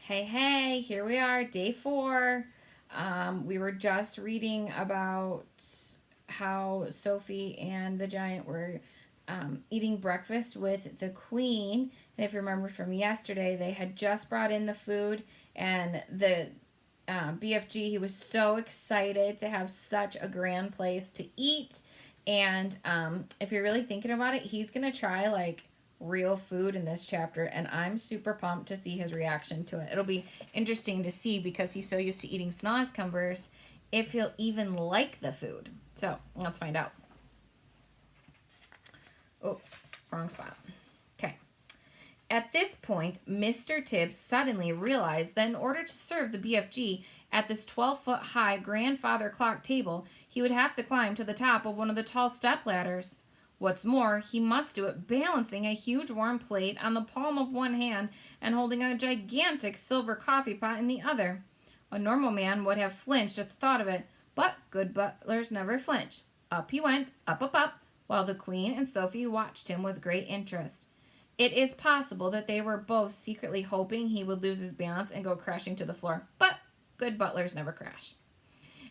Hey, here we are, day 4. We were just reading about how Sophie and the giant were eating breakfast with the queen. And if you remember from yesterday, they had just brought in the food, and the BFG, he was so excited to have such a grand place to eat. And if you're really thinking about it, he's going to try like real food in this chapter, and I'm super pumped to see his reaction to it. It'll be interesting to see because he's so used to eating snozzcumbers if he'll even like the food. So let's find out. Oh, wrong spot. Okay. At this point, Mr. Tibbs suddenly realized that in order to serve the BFG at this 12-foot high grandfather clock table, he would have to climb to the top of one of the tall step ladders. What's more, he must do it balancing a huge warm plate on the palm of one hand and holding a gigantic silver coffee pot in the other. A normal man would have flinched at the thought of it, but good butlers never flinch. Up he went, up, while the Queen and Sophie watched him with great interest. It is possible that they were both secretly hoping he would lose his balance and go crashing to the floor, but good butlers never crash.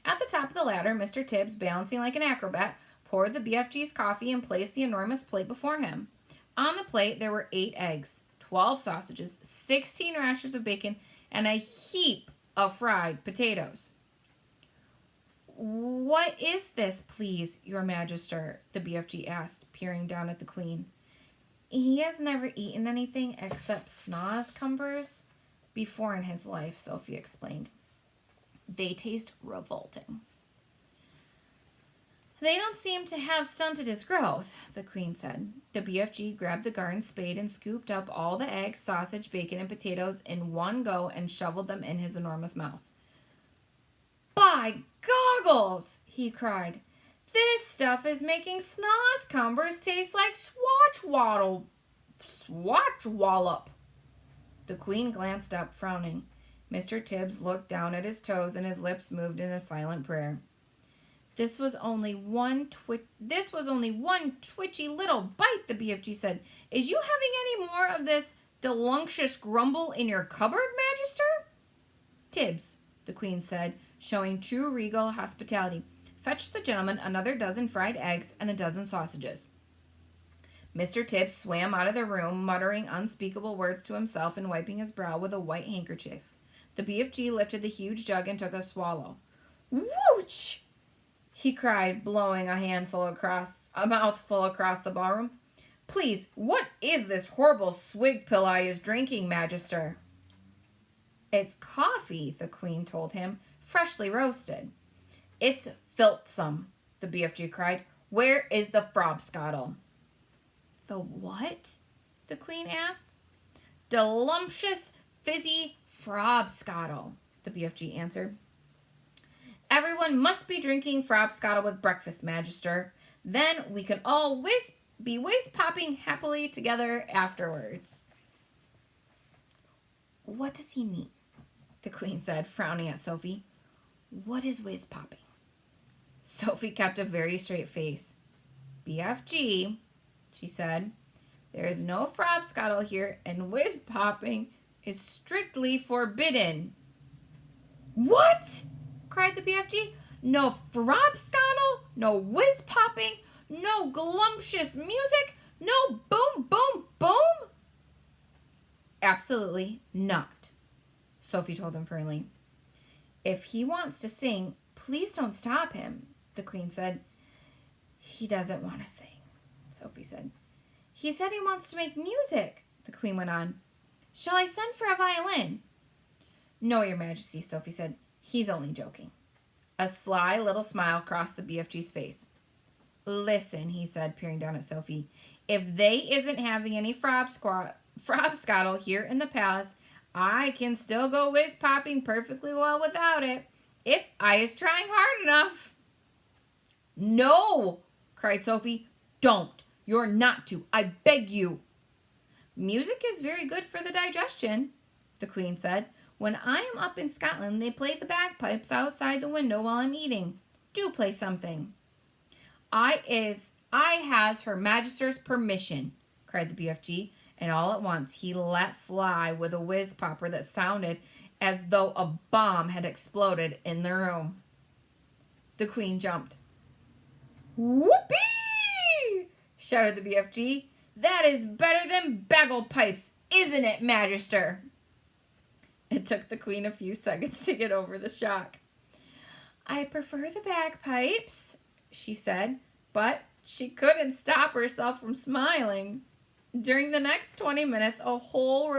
At the top of the ladder, Mr. Tibbs, balancing like an acrobat, poured the BFG's coffee and placed the enormous plate before him. On the plate there were 8 eggs, 12 sausages, 16 rashers of bacon, and a heap of fried potatoes. "What is this, please, your Magister?" the BFG asked, peering down at the Queen. "He has never eaten anything except snozzcumbers before in his life," Sophie explained. "They taste revolting." "They don't seem to have stunted his growth," the Queen said. The BFG grabbed the garden spade and scooped up all the eggs, sausage, bacon, and potatoes in one go and shoveled them in his enormous mouth. "By goggles!" he cried. "This stuff is making snozzcumbers taste like swatchwallop." The Queen glanced up, frowning. Mr. Tibbs looked down at his toes, and his lips moved in a silent prayer. This was only one twitchy little bite," the BFG said. "Is you having any more of this delunctious grumble in your cupboard, Magister?" "Tibbs," the Queen said, showing true regal hospitality, "fetch the gentleman another dozen fried eggs and a dozen sausages." Mr. Tibbs swam out of the room, muttering unspeakable words to himself and wiping his brow with a white handkerchief. The BFG lifted the huge jug and took a swallow. "Whooch!" he cried, blowing a mouthful across the ballroom. "Please, what is this horrible swig pill I is drinking, Magister?" "It's coffee," the Queen told him, "freshly roasted." "It's filthsome," the BFG cried. "Where is the frobscottle?" "The what?" the Queen asked. "Delumptious, fizzy frobscottle," the BFG answered. "Everyone must be drinking frobscottle with breakfast, Magister. Then we can all be whiz-popping happily together afterwards." "What does he mean?" the Queen said, frowning at Sophie. "What is whiz-popping?" Sophie kept a very straight face. "BFG," she said, "there is no frobscottle here, and whiz-popping is strictly forbidden." "What?" cried the BFG. "No frobscottle, no whiz-popping, no glumptious music, no boom, boom, boom?" "Absolutely not," Sophie told him firmly. "If he wants to sing, please don't stop him," the Queen said. "He doesn't want to sing," Sophie said. "He said he wants to make music," the Queen went on. "Shall I send for a violin?" "No, Your Majesty," Sophie said. "He's only joking." A sly little smile crossed the BFG's face. "Listen," he said, peering down at Sophie. "If they isn't having any frobscottle here in the palace, I can still go whiz-popping perfectly well without it, if I is trying hard enough." "No!" cried Sophie. "Don't. You're not to. I beg you." "Music is very good for the digestion," the Queen said. "When I am up in Scotland, they play the bagpipes outside the window while I'm eating. Do play something." I has Her Magister's permission," cried the BFG, and all at once he let fly with a whiz popper that sounded as though a bomb had exploded in the room. The Queen jumped. "Whoopee!" shouted the BFG. "That is better than baglepipes, isn't it, Magister?" It took the Queen a few seconds to get over the shock. "I prefer the bagpipes," she said, but she couldn't stop herself from smiling. During the next 20 minutes, a whole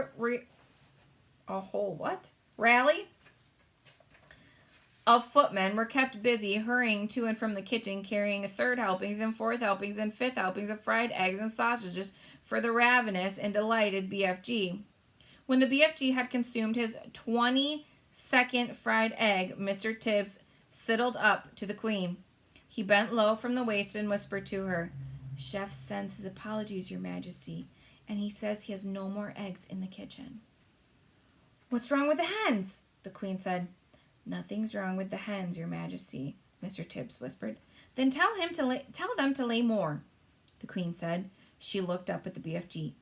rally of footmen were kept busy hurrying to and from the kitchen, carrying third helpings and fourth helpings and fifth helpings of fried eggs and sausages for the ravenous and delighted BFG. When the BFG had consumed his 22nd fried egg, Mr. Tibbs sidled up to the Queen. He bent low from the waist and whispered to her, "Chef sends his apologies, Your Majesty, and he says he has no more eggs in the kitchen." "What's wrong with the hens?" the Queen said. "Nothing's wrong with the hens, Your Majesty," Mr. Tibbs whispered. "Then tell them to lay more," the Queen said. She looked up at the BFG.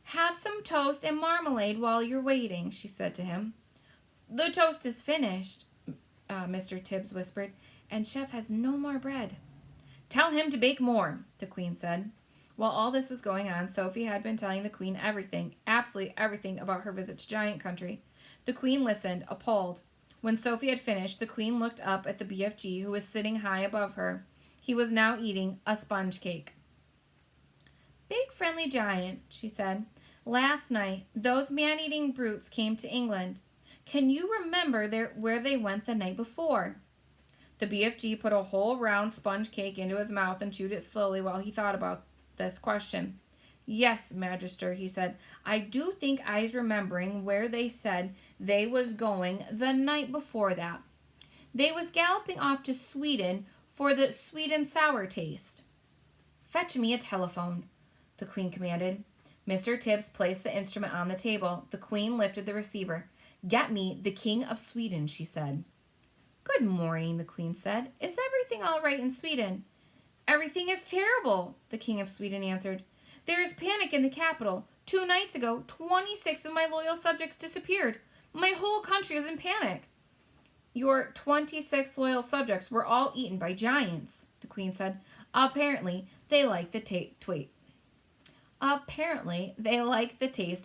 "Have some toast and marmalade while you're waiting," she said to him. "The toast is finished," Mr. Tibbs whispered, "and Chef has no more bread." "Tell him to bake more," the Queen said. While all this was going on, Sophie had been telling the Queen everything, absolutely everything about her visit to Giant Country. The Queen listened, appalled. When Sophie had finished, the Queen looked up at the BFG, who was sitting high above her. He was now eating a sponge cake. "Big friendly Giant," she said, "last night those man-eating brutes came to England. Can you remember where they went the night before?" The BFG put a whole round sponge cake into his mouth and chewed it slowly while he thought about this question. "Yes, Magister," he said, "I do think I's remembering where they said they was going the night before that. They was galloping off to Sweden for the sweet and sour taste." "Fetch me a telephone," the Queen commanded. Mr. Tibbs placed the instrument on the table. The Queen lifted the receiver. "Get me the King of Sweden," she said. "Good morning," the Queen said. "Is everything all right in Sweden?" "Everything is terrible," the King of Sweden answered. "There is panic in the capital. 2 nights ago, 26 of my loyal subjects disappeared. My whole country is in panic." "Your 26 loyal subjects were all eaten by giants," the Queen said. Apparently, they like the taste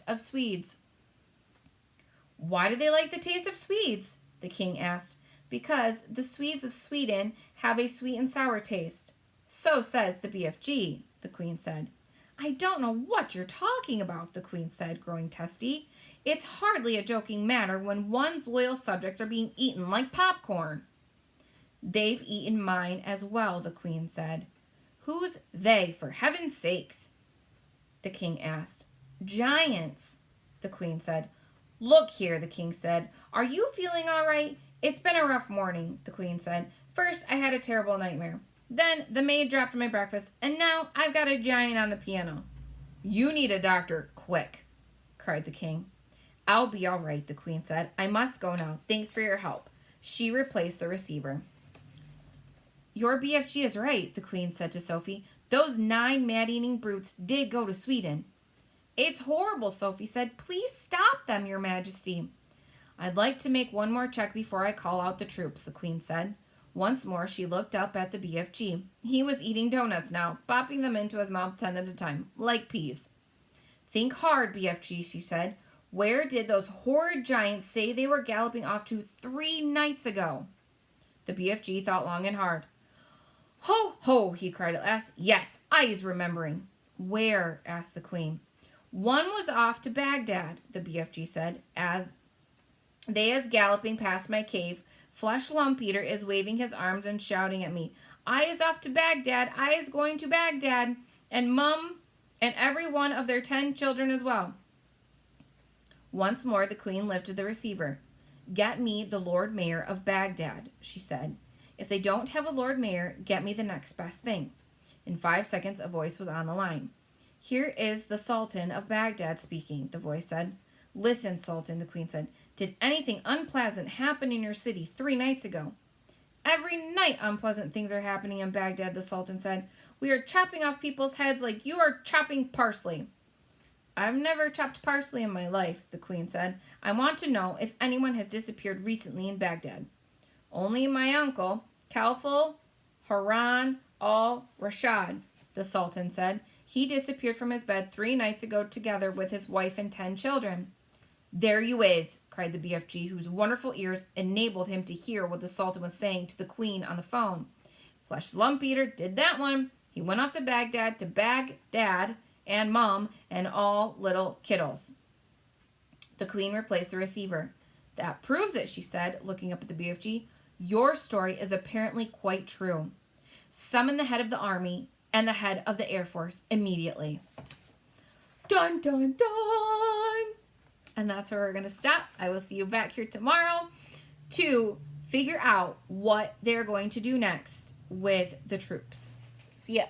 of Swedes." "Why do they like the taste of Swedes?" the King asked. "Because the Swedes of Sweden have a sweet and sour taste. So says the BFG," the Queen said. "I don't know what you're talking about," the Queen said, growing testy. "It's hardly a joking matter when one's loyal subjects are being eaten like popcorn." "They've eaten mine as well," the Queen said. "Who's they, for heaven's sakes?" the King asked. "Giants," the Queen said. "Look here," the King said. "Are you feeling all right?" "It's been a rough morning," the Queen said. "First, I had a terrible nightmare. Then the maid dropped my breakfast, and now I've got a giant on the piano." "You need a doctor, quick," cried the King. "I'll be all right," the Queen said. "I must go now. Thanks for your help." She replaced the receiver. "Your BFG is right," the Queen said to Sophie. "Those 9 mad-eating brutes did go to Sweden." "It's horrible," Sophie said. "Please stop them, Your Majesty." "I'd like to make one more check before I call out the troops," the Queen said. Once more, she looked up at the BFG. He was eating donuts now, popping them into his mouth 10 at a time, like peas. "Think hard, BFG," she said. "Where did those horrid giants say they were galloping off to 3 nights ago?" The BFG thought long and hard. "Ho, ho," he cried at last. "Yes, I's remembering." "Where?" asked the Queen. "One was off to Baghdad," the BFG said. "As they is galloping past my cave, Flesh Lump Eater is waving his arms and shouting at me, 'I is off to Baghdad, I is going to Baghdad,' and Mum and every one of their 10 children as well." Once more the Queen lifted the receiver. "Get me the Lord Mayor of Baghdad," she said. "If they don't have a Lord Mayor, get me the next best thing." In 5 seconds, a voice was on the line. "Here is the Sultan of Baghdad speaking," the voice said. "Listen, Sultan," the Queen said. "Did anything unpleasant happen in your city 3 nights ago?" "Every night unpleasant things are happening in Baghdad," the Sultan said. "We are chopping off people's heads like you are chopping parsley." I've never chopped parsley in my life, the Queen said. I want to know if anyone has disappeared recently in Baghdad. Only my uncle, Kalful Haran al-Rashad, the Sultan said. He disappeared from his bed 3 nights ago together with his wife and 10 children. There you is, cried the BFG, whose wonderful ears enabled him to hear what the Sultan was saying to the Queen on the phone. Flesh Lump Eater did that one. He went off to Baghdad and Mom and all little kiddles. The Queen replaced the receiver. That proves it, she said, looking up at the BFG. Your story is apparently quite true. Summon the head of the army and the head of the Air Force immediately. Dun, dun, dun! And that's where we're going to stop. I will see you back here tomorrow to figure out what they're going to do next with the troops. See ya.